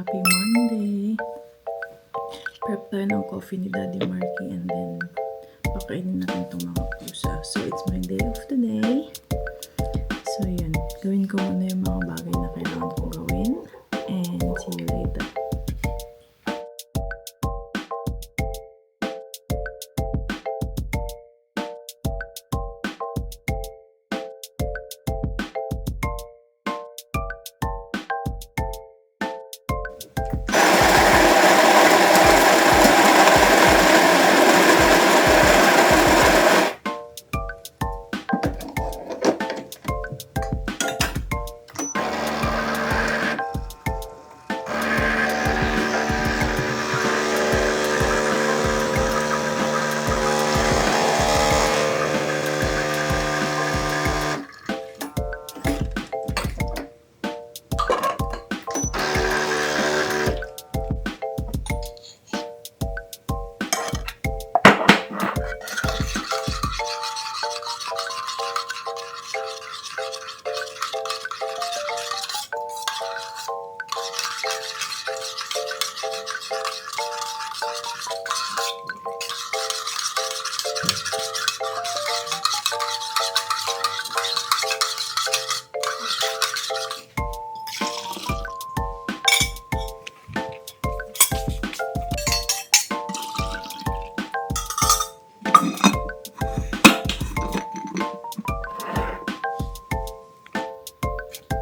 Happy Monday! Prep tayo ng coffee ni Daddy Marky and then pakainin natin itong mga pusa. So, it's my day off today. So, yun. Gawin ko muna yung mga bagay na kailangan kong gawin. And see you later.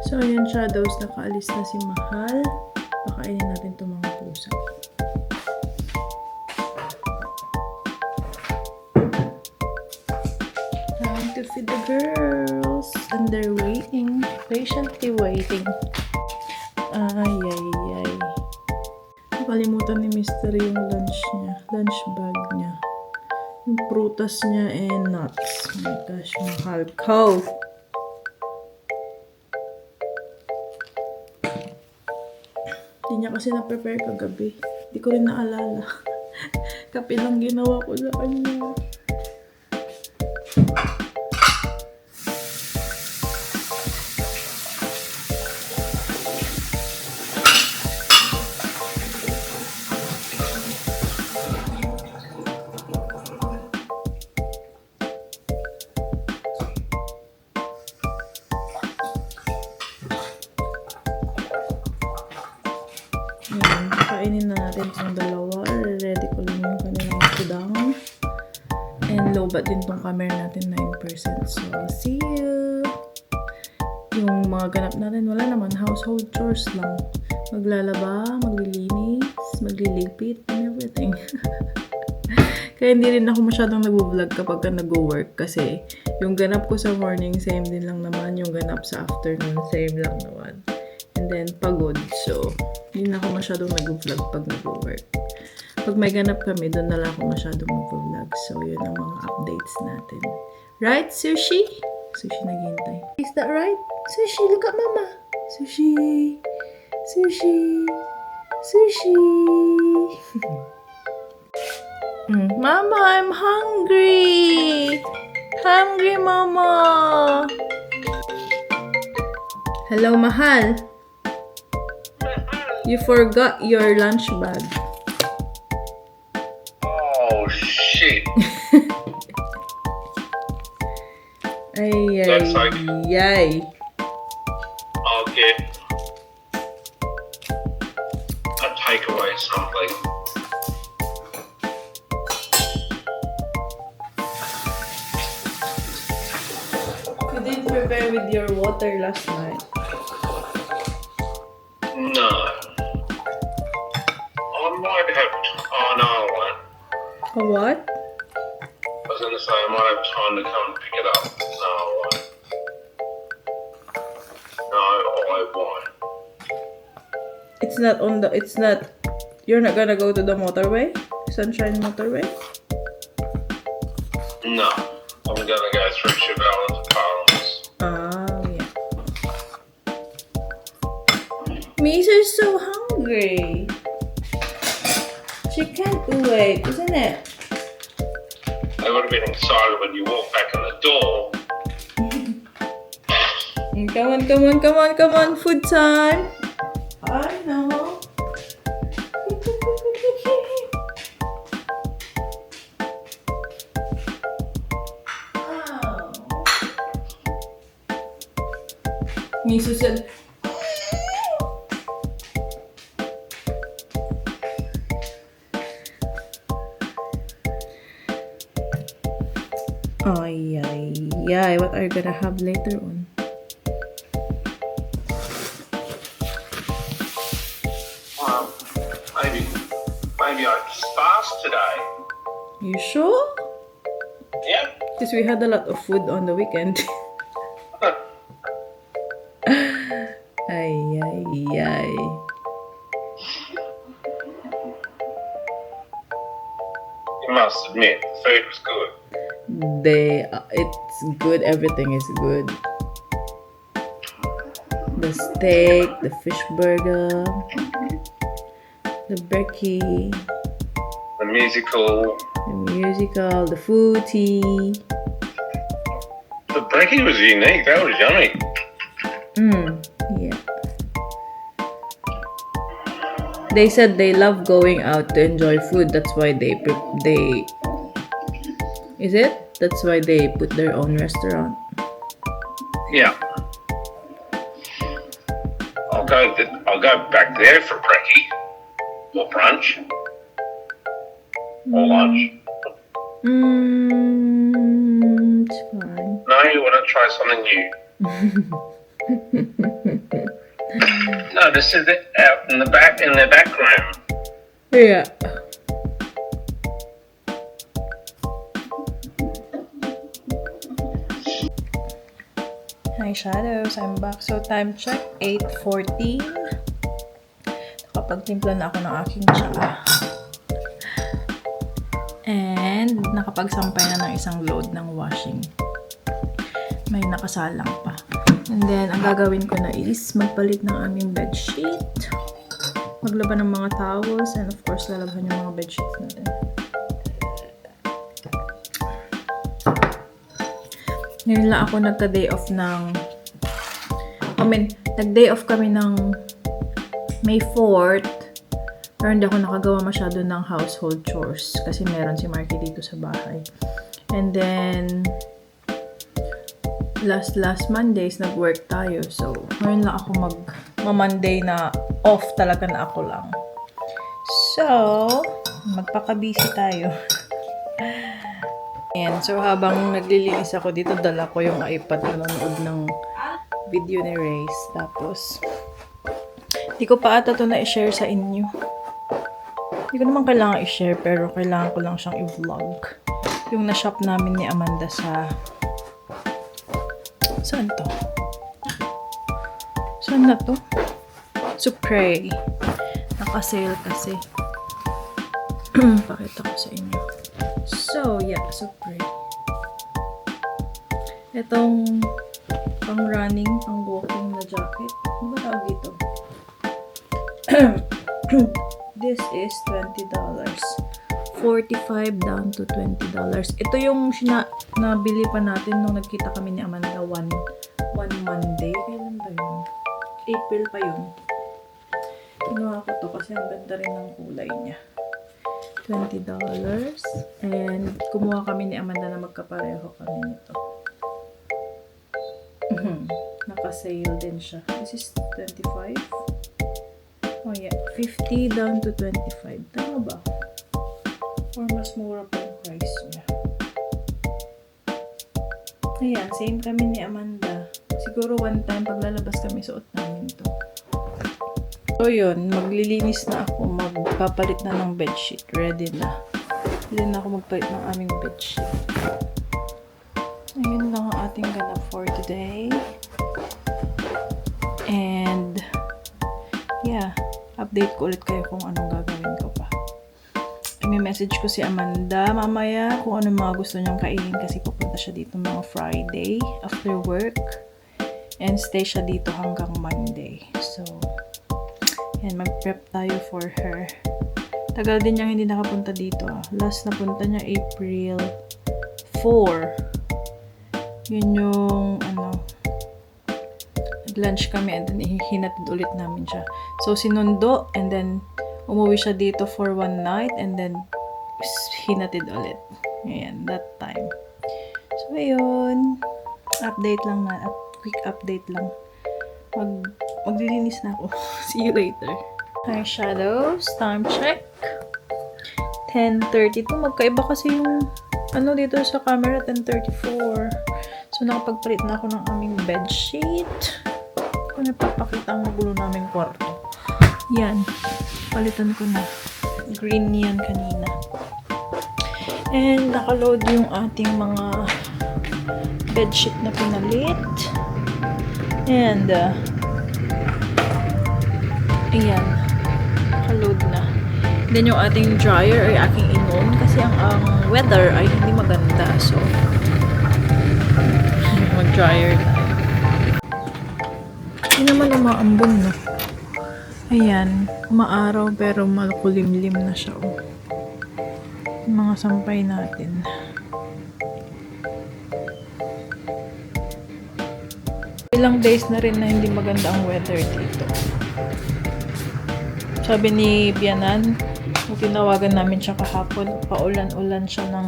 So, ayan, shadows. Nakaalis na si Mahal. Pakainin natin itong mga pusa. Time to feed the girls. And they're waiting. Patiently waiting. Ay. Nakalimutan ni Mr. yung lunch niya. Lunch bag niya. Yung prutas niya and nuts. Oh my gosh, Mahal ko. Hindi niya kasi na-prepare kagabi. Hindi ko rin naalala. Kape lang ginawa ko sa kanya. Ayan, kainin na natin itong dalawa. Ready ko lang yung kanilang kudang. And lobat din itong camera natin, 9%. So, see you! Yung mga ganap natin, wala naman. Household chores lang. Maglalaba, maglilinis, magliligpit, and everything. Kaya hindi rin ako masyadong nag-vlog kapag ka nag-work. Kasi yung ganap ko sa morning, same din lang naman. Yung ganap sa afternoon, same lang naman. And then, pagod. So, hindi na ako masyadong nag-vlog pag nag-work. Pag may ganap kami, doon na lang ako masyadong nag-vlog. So, yun ang mga updates natin. Right, Sushi? Sushi naghihintay. Is that right? Sushi, look at Mama. Sushi. Sushi. Sushi. Mama, I'm hungry. Hungry, Mama. Hello, Mahal. You forgot your lunch bag. Oh, shit. Ay. I'll get a takeaway something. You didn't prepare with your water last night. No. I might have... Oh, no, I won't. A what? I was going to say I might have time to come and pick it up. No, I won't. No, I won't. It's not, you're not gonna go to the motorway? Sunshine Motorway? No. I'm going to go through Chevelle into Parliaments. Yeah. Misa's so hungry. She can't wait, isn't it? I would have been excited when you walked back in the door. Come on, food time. I know. Ngiso said, ay, what are you gonna have later on? Well, maybe I just fast today. You sure? Yep. Because we had a lot of food on the weekend. Ay. You must admit, the food was good. It's good. Everything is good. The steak, the fish burger, the brekkie, The musical. the foodie. The brekkie was unique. That was yummy. Yeah. They said they love going out to enjoy food. That's why That's why they put their own restaurant. Yeah. I'll go back there for brekkie or brunch or lunch. It's fine. No, you want to try something new? No, this is it out in the back room. Yeah. Hi Shadows, I'm back. So time check, 8:14. Nakapagtimpla na ako ng aking tsaa. And nakapagsampay na ng isang load ng washing. May nakasalang pa. And then, ang gagawin ko na is magpalit ng aming bedsheet. Maglaban ng mga towels. And of course, lalaban yung mga bedsheets natin. Ngayon lang ako nagka-day off ng... nag-day off kami ng May 4th. Pero hindi ako nakagawa masyado ng household chores. Kasi meron si Marky dito sa bahay. And then... last Mondays, nag-work tayo. So, ngayon lang ako mag-Monday na off talaga na ako lang. So, magpaka-busy tayo. Ayan. So, habang naglilinis ako dito, dala ko yung iPad na nanonood ng video ni Race. Tapos, hindi ko pa ata ito na i-share sa inyo. Hindi ko naman kailangan i-share, pero kailangan ko lang siyang i-vlog. Yung na-shop namin ni Amanda sa... Saan to? Saan na to? Supray. Naka-sale kasi. Pakita ko sa inyo. So, yeah, Supray. Itong pang-running, pang-walking na jacket. Ano ba tawag dito? This is $20. 45 down to $20. Ito yung nabili pa natin nung nagkita kami ni Amanda one Monday. Kailan ba yun? April pa yun. Kinuha ko to kasi ang ganda rin ng kulay niya. $20. And kumuha kami ni Amanda na magkapareho kami nito. Naka-sale din siya. This is 25. Oh yeah, 50 down to 25. Tama ba? Or mas mura pa yung price niya. Ayan, same kami ni Amanda. Siguro one time paglalabas kami, suot namin to. So yun, maglilinis na ako. Magpapalit na ng bedsheet. Ready na. Ready na ako magpalit ng aming bedsheet. Ayun lang ang ating ganap for today. And yeah, update ko ulit kayo kung anong gagawin ko pa. May message ko si Amanda mamaya kung ano mga gusto niyang kainin kasi pupunta siya dito mga Friday after work and stay siya dito hanggang Monday. So, yan, mag-prep tayo for her. Tagal din niyang hindi nakapunta dito. Last na punta niya April 4. Yun yung nag-lunch kami and then hinatid ulit namin siya. So, sinundo and then umuwi siya dito for one night and then hinatid ulit. Ayan, that time. So, ayun. Update lang na. Quick update lang. Maglilinis na ako. See you later. Eyeshadows. Time check. 10:32. Magkaiba kasi yung ano dito sa camera. 10:34. So, nakapagpalit na ako ng aming bedsheet. Kung napapakita ang gulo naming kwarto. Yan. Palitan ko na. Green yan kanina. And nakaload yung ating mga bedsheet na pinalit. And ayan. Nakaload na. Then yung ating dryer ay aking inom kasi ang weather ay hindi maganda. So, mag-dryer tayo. Hindi naman umaambon na. Ayan. Umaaraw pero makulimlim na siya. Oh. Yung mga sampay natin. Ilang days na rin na hindi maganda ang weather dito. Sabi ni Bianan, tinawagan namin siya kahapon, paulan-ulan siya ng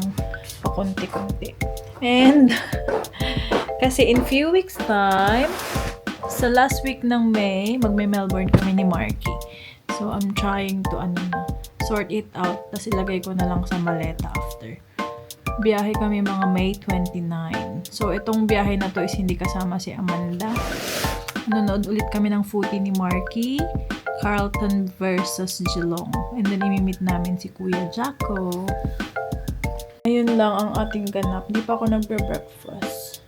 pakunti-kunti. And, kasi in few weeks time, sa last week ng May, magme-Melbourne kami ni Marky. So, I'm trying to sort it out. Tapos ilagay ko na lang sa maleta after. Biyahe kami mga May 29. So, itong biyahe na to is hindi kasama si Amanda. Nanonood ulit kami ng footy ni Marky. Carlton versus Geelong. And then, imimit namin si Kuya Jacko. Ayun lang ang ating ganap. Di pa ako nagbe-breakfast.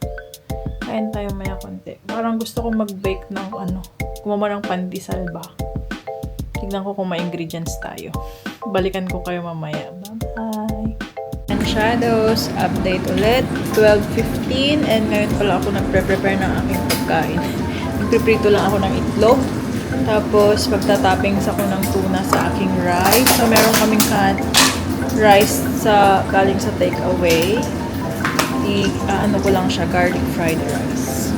Kain tayo maya konti. Parang gusto ko mag-bake ng gumawa ng pandesal ba. Tignan ko kung may ingredients tayo. Balikan ko kayo mamaya. Bye-bye! And shadows, update ulit. 12:15 and ngayon pala ako nagpre-prepare ng aking pagkain. Nagpiprito lang ako ng itlog. Tapos, pagtatoppings ako ng tuna sa aking rice. So, meron kaming rice galing sa takeaway. Ko lang siya, garlic fried rice.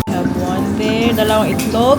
Have one there. Dalawang itlog.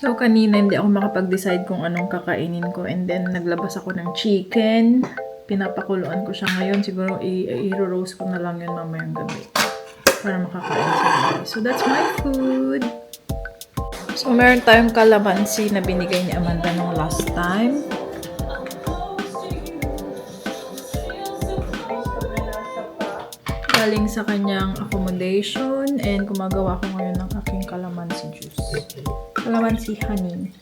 So, kanina hindi ako makapag-decide kung anong kakainin ko. And then, naglabas ako ng chicken. Pinapakuluan ko siya ngayon. Siguro, i-roast ko na lang yun mamayang gabi. Para makakain sa gabi. So, that's my food. So, meron tayong kalamansi na binigay ni Amanda nung last time. Galing sa kanyang accommodation. And gumagawa ko ngayon ng aking kalamansi juice. Kalamansi honey.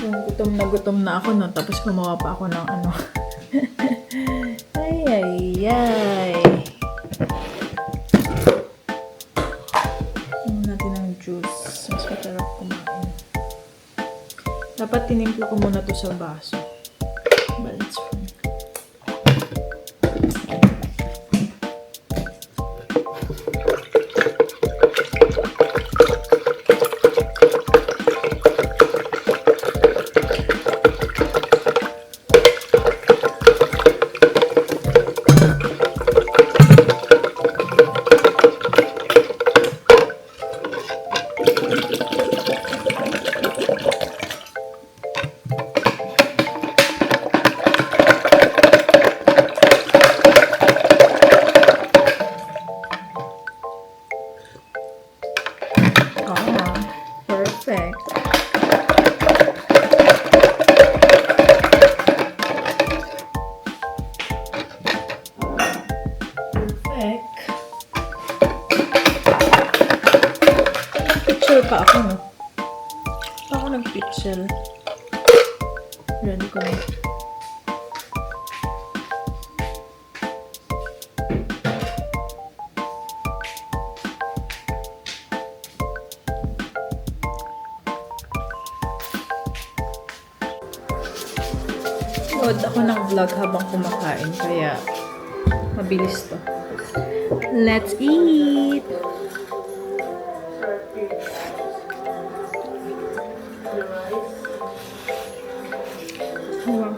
Yung gutom na ako, no? Tapos gumawa pa ako ng ano. Ay. Tingnan natin ang juice. Mas masarap kumain. Dapat tinimpla ko muna to sa baso. But it's fine. Perfect. Picture pa ako, no? Pa ako nag-picture. Ready ko na. Load ako ng vlog habang kumakain, kaya mabilis to. Let's eat! Wow.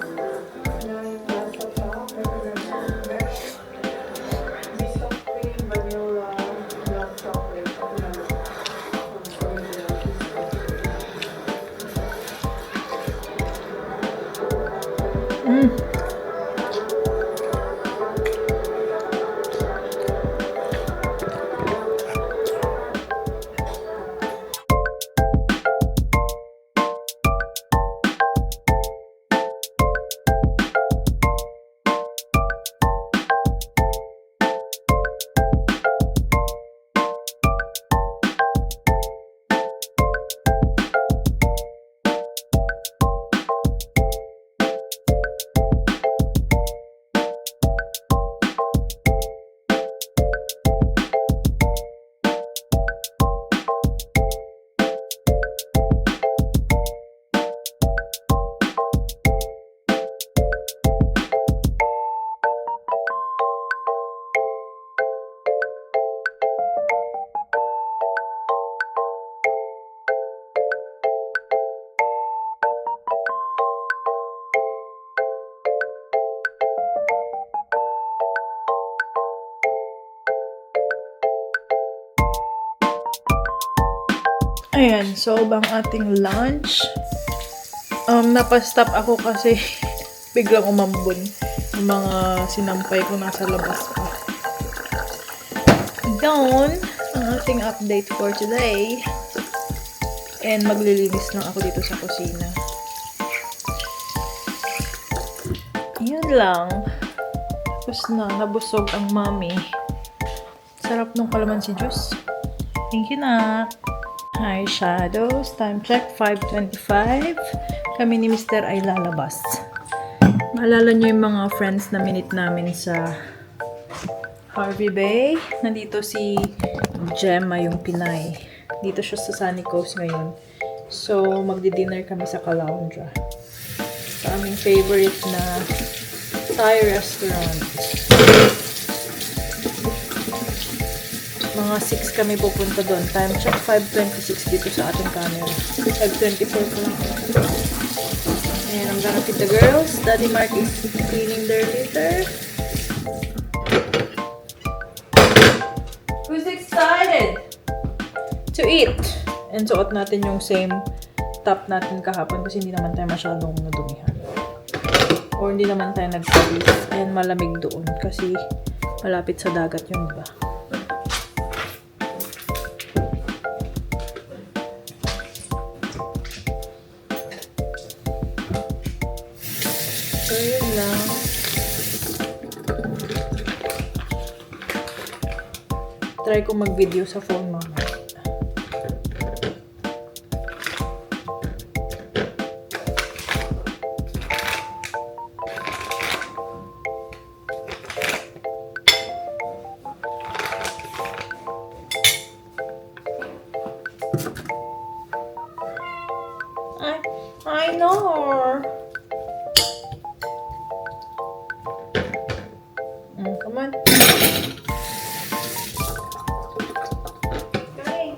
Ayan, so bang ating lunch. Napastop ako kasi biglang umambon. Yung mga sinampay ko nasa labas pa. Doon, ang ating update for today. And maglilinis lang ako dito sa kusina. Yun lang. Tapos na, nabusog ang mommy. Sarap ng kalamansi juice. Thank you, na. Hi, shadows. Time check, 5:25. Kami ni Mr. ay lalabas. Maalala nyo yung mga friends na minute namin sa Harvey Bay. Nandito si Gemma, yung Pinay. Dito siya sa Sunny Coast ngayon. So, magdi-dinner kami sa Caloundra. Sa aming favorite na Thai restaurant. Mga 6 kami pupunta doon. Time check 5:26 dito sa ating camera. 5:24 pa lang. And I'm gonna feed the girls. Daddy Mark is cleaning their litter. excited to eat. And suot natin yung same top natin kahapon kasi hindi naman tayo masyadong nadumihan. Or hindi naman tayo nagpawis. And malamig doon kasi malapit sa dagat yung iba. So, yun lang. Try ko mag-video sa phone mamaya. I know. Come on. Okay.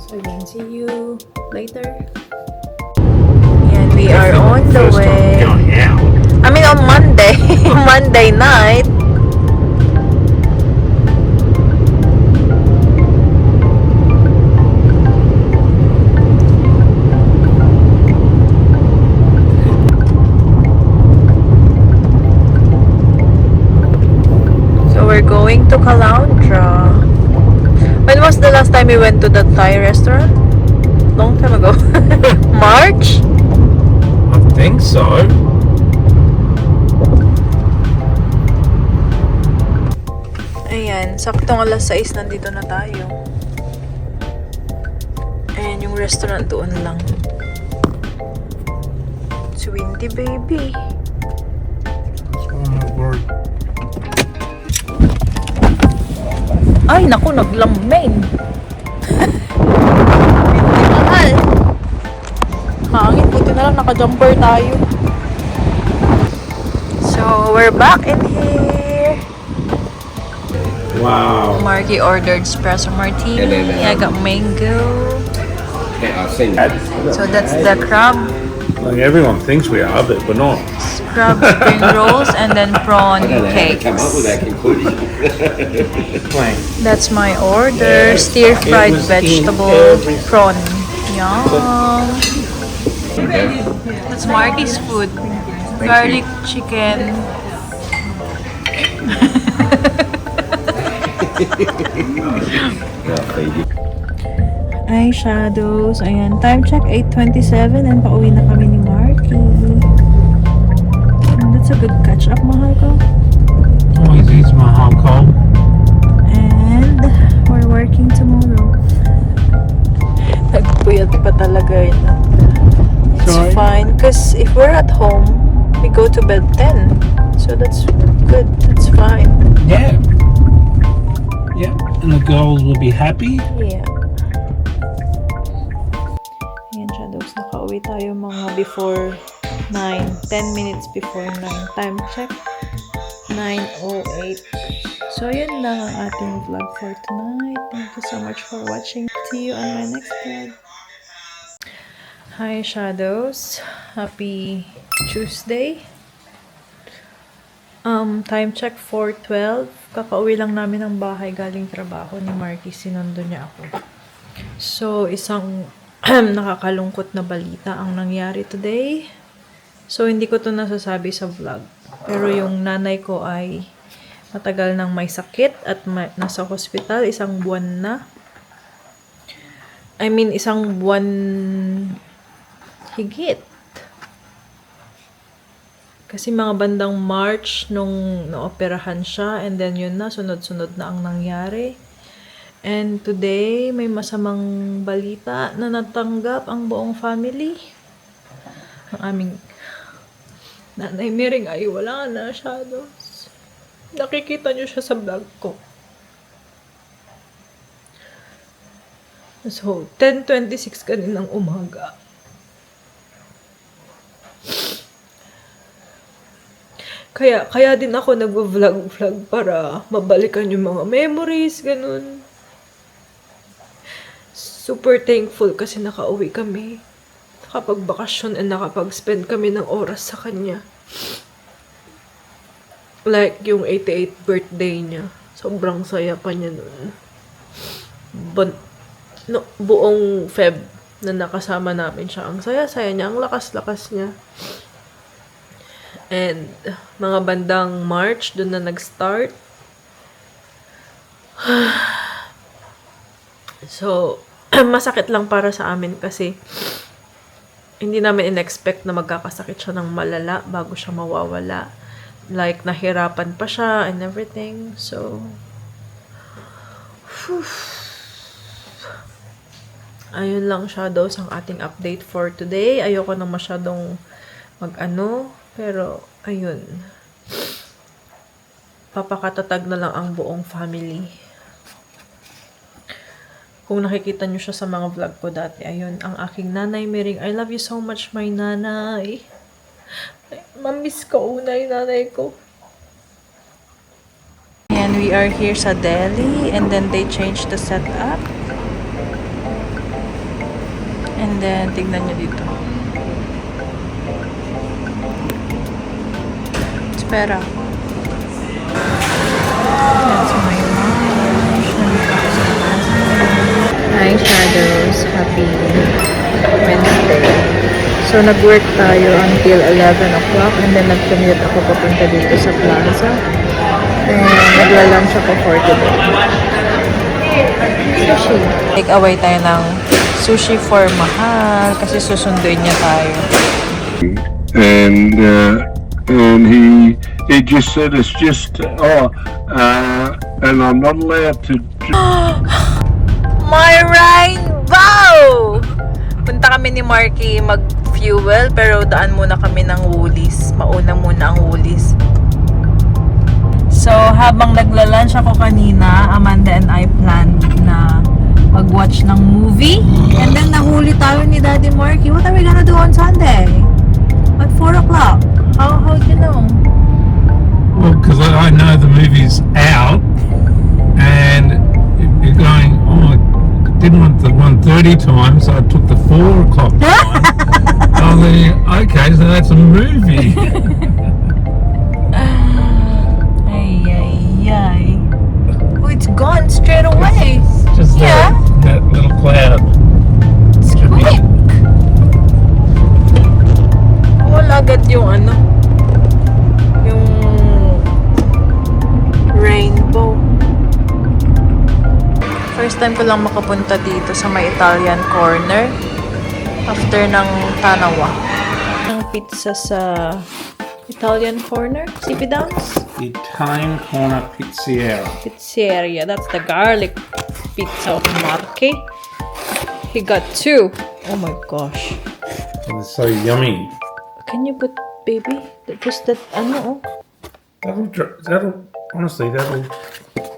So again, see you later. And we are on the way. I mean on Monday. Monday night. So we're going to Caloundra. When was the last time we went to the Thai restaurant? Long time ago. March? I think so. Ayan, saktong alas 6 nandito na tayo. Ayan yung restaurant doon lang. It's windy, baby. Oh my word. Ay, naku, naglambain. Hindi mahal. Hangin, buti na lang naka-jumper tayo. So, we're back in here. Wow. Marky ordered espresso martini. I got mango. Yeah, I've seen that. So, that's the crab. Like everyone thinks we are, but we're not. Crab spring rolls and then prawn I don't know how to come up with cakes. that conclusion. That's my order. Stir-fried It was in vegetable every- prawn. Yum. That's Marky's food. Garlic chicken. Eyeshadows. Ayan. Time check 8:27 and pauwi na kami ni Marky. And that's a good catch-up, mahal ko. Always eats my whole cold. And we're working tomorrow. Nagpuyat pa talaga yun. It's Sorry? fine because if we're at home, we go to bed 10. So that's good. That's fine. Yeah. Yeah. And the girls will be happy. Yeah. Ayan, shadows. Nakauwi tayo mga before 9. 10 minutes before 9. Time check. 9:08. So, yun lang ang ating vlog for tonight. Thank you so much for watching. See you on my next vlog. Hi, shadows. Happy Tuesday. Time check 4:12. Kakauwi lang namin ng bahay galing trabaho ni Marky. Sinundo niya ako. So, isang nakakalungkot na balita ang nangyari today. So, hindi ko to nasasabi sa vlog. Pero yung nanay ko ay matagal nang may sakit at nasa hospital. Isang buwan na. I mean, isang buwan higit. Kasi mga bandang March nung naoperahan siya and then yun na, sunod-sunod na ang nangyari. And today, may masamang balita na natanggap ang buong family. Ang aming nanay Mering ay wala na, shadows. Nakikita niyo siya sa vlog ko. So, 10:26 kaninang umaga. Kaya din ako nag-vlog para mabalikan yung mga memories, ganun. Super thankful kasi nakauwi kami. Nakapagbakasyon and nakapag-spend kami ng oras sa kanya. Like, yung 88th birthday niya. Sobrang saya pa niya nun. Buong Feb na nakasama namin siya. Ang saya-saya niya, ang lakas-lakas niya. And mga bandang March, doon na nag-start. So, masakit lang para sa amin kasi hindi namin in-expect na magkakasakit siya ng malala bago siya mawawala. Like, nahirapan pa siya and everything. So, ayun lang, shadows, ang ating update for today. Ayoko na masyadong mag-ano. Pero, ayun. Papakatatag na lang ang buong family. Kung nakikita nyo siya sa mga vlog ko dati, ayun, ang aking nanay Mering. I love you so much, my nanay. Mamiss ko una yung nanay ko. And we are here sa Delhi, and then they changed the setup. And then, tignan nyo dito. Espera. That's my lunch. Hi, shadows. Happy Wednesday. So, nag-work tayo until 11 o'clock, and then nag-commute ako papunta dito sa plaza. And nagla-lunch ako for today. Sushi. Take away tayo ng sushi for Mahal kasi susunduin niya tayo. And he just said it's just and I'm not allowed to. My rainbow! Punta kami ni Marky mag-fuel pero daan muna kami ng Woolies. Mauna muna ang Woolies. So, habang nagla-lunch ako kanina, Amanda and I planned na mag-watch ng movie. And then, nahuli tayo ni Daddy Marky. What are we gonna do on Sunday? At 4 o'clock. How do you know? Well, because I know the movie's out, and you're going, oh, I didn't want the 1:30 time, so I took the 4 o'clock time. I'm thinking, okay, so that's a movie. Ay. Oh, it's gone straight away. Just Yeah. that little cloud. It's quick. Wala agad yung ano, yung rainbow. First time ko lang makapunta dito sa may Italian corner after ng Tanawa. Ang pizza sa Italian corner, CP Downs? Italian Corner Pizzeria. Pizzeria. That's the garlic pizza of Marky. He got 2. Oh my gosh. It's so yummy. Can you put, baby? Just that, ano, oh. Honestly, that'll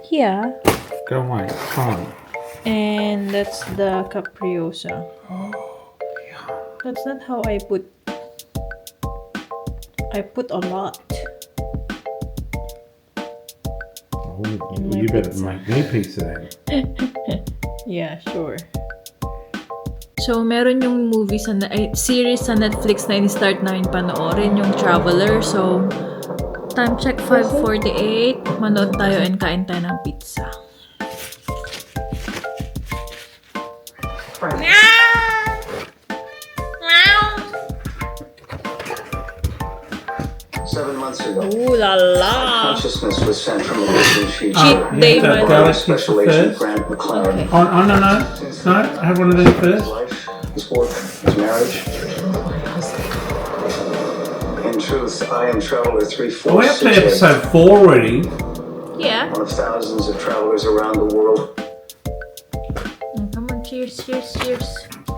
Yeah. go away. Fine. And that's the capriosa. That's not how I put a lot. Oh, my you better pizza. make me pizza then. Yeah, sure. So, meron yung movie series sa Netflix na in-start namin panoorin, yung Traveler. So, time check 5:48. Manood tayo and kain tayo ng pizza. 7 months ago, Ooh la la! consciousness was sent from a distant future. Cheat day, you have my to lord. garlic Special pizza Agent first. Grant McLaren. Okay. Oh, no. No, have one of these His first. life, his work, his marriage. In truth, I am Traveler 346. We're up to episode 4 already. Yeah. One of thousands of travelers around the world. Come on, cheers.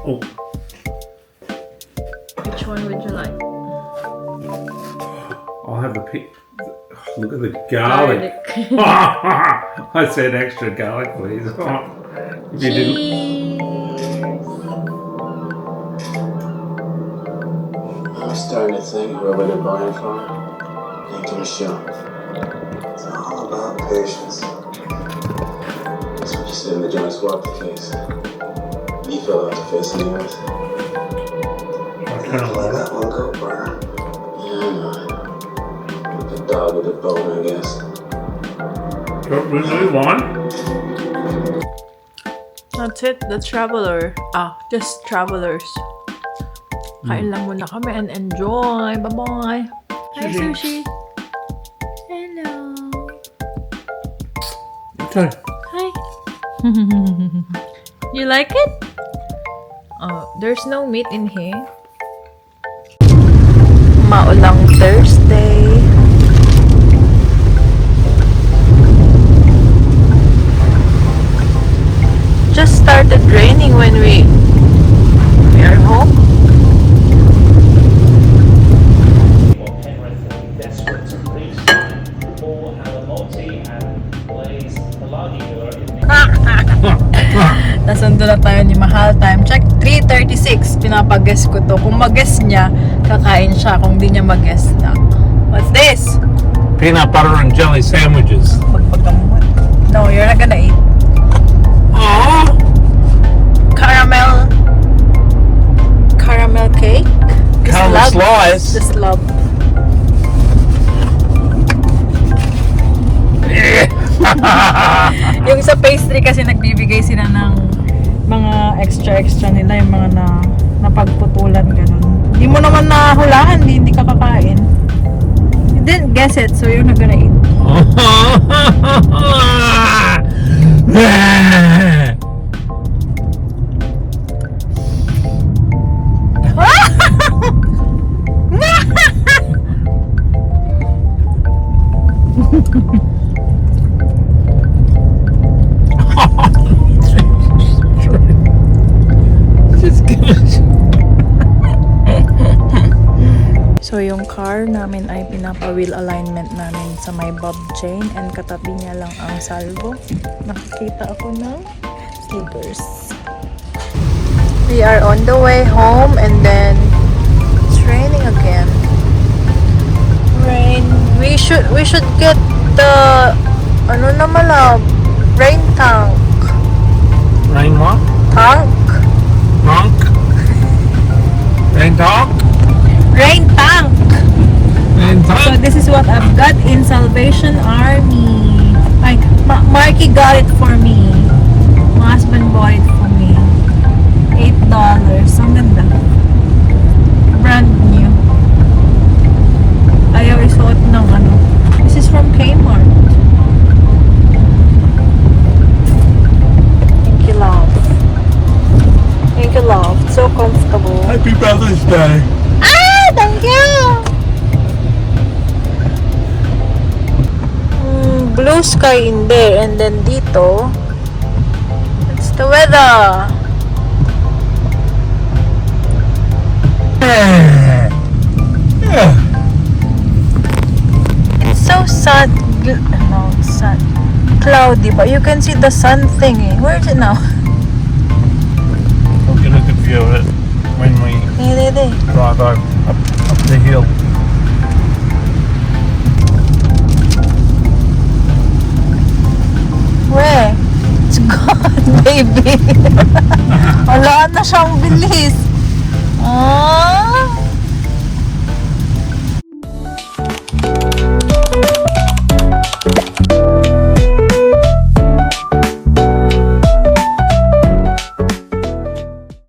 Oh, Which one would you like? I'll have a pick. Look at the garlic. I said extra garlic, please. If you didn't. I'm starting to think where we're buying from. They on the show. It's all about patience. That's what you said in the John Squawky case. He fell off the face of the earth. Let that one go, Burr. Yeah, the dog with the bone, I guess. Move on. That's it, the traveler. Just travelers. Kain lang muna kami and enjoy. Bye-bye. Hi, Sushi. Hello. Okay. Hi. You like it? There's no meat in here. Maulang Thursday. Just started raining when we are home. Penrith will be desperate to reach Paul Halamotti and Blaise Pelagio in the Nasundo na tayo ni Mahal. Time check, 3:36. Pinapag-guess ko to. Kung mag-guess niya, kakain siya. Kung di niya mag-guess na. What's this? Peanut butter and jelly sandwiches. Pagpagamot. No, you're not gonna eat. Oh! Caramel cake. Caramel slice. Just love. Yung sa pastry kasi nagbibigay sila ng mga extra nila, yung mga napagputulan ganun. Hindi mo naman nahulaan, hindi ka kakain. You didn't guess it, so you're not gonna eat. So yung car namin ay pinapa-wheel alignment namin sa may bob chain and katabi niya lang ang salvo. Nakikita ako ng slippers. We are on the way home and then it's raining again. Rain. We should get the rain tank. Rain what? Tank? Monk? Rain dog? Rain tank! Rain So dog? this is what I've got in Salvation Army. Like, Marky got it for me. My husband bought it for me. $8. Ang ganda. Brand new. Ayaw isuot ng This is from Kmart. Thank you, love. Thank you, love. It's so comfortable. Happy Mother's Day. Thank you! Blue sky in there, and then dito, it's the weather. It's so cloudy, but you can see the sun thingy. Where is it now? We'll get a good view of it when we There. drive up the hill. Where? It's gone, baby. Wala na siyang bilis. Ah.